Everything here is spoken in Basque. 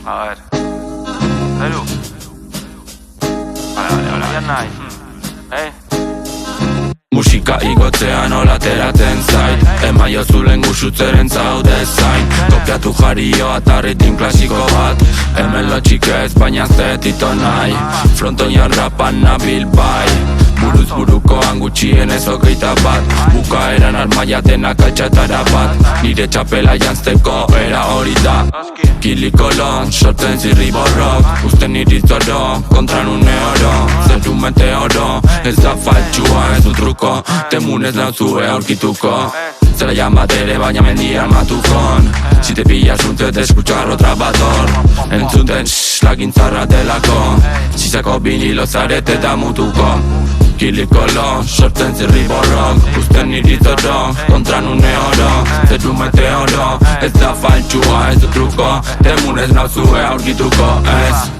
A ver. Zeru. Vale, bian nahi. Musika igotzea nola ateratzen zait Emaio zulen guxutzeren zaude zain Kopiatu jario atarritin klasiko bat Hemen lotxik ez baina zetito nahi Frontoian rapan nabil bai Buruz burukoan gutxien ez hogeita bat Bukaeran armaia denak altxatara bat Nire txapela jantzeko era hori da Kilikolon, sortzen zirri borrok Usten iritzoro, kontra nune oro Zeru meteoro, ez da faltxua ez du truko Temunez nauzue aurkituko Zera llamatere baina mendian matukon Si te pillas un te escuchar otra bator Entzuten lagintzarra delako Zizako vinilo zarete da mutuko Kilikolo, sortzen zirri borrok Usten iritzoro, kontra nune oro Zeru meteoro, ez da faltxua ez du truko Temunez nauzue aurkituko ez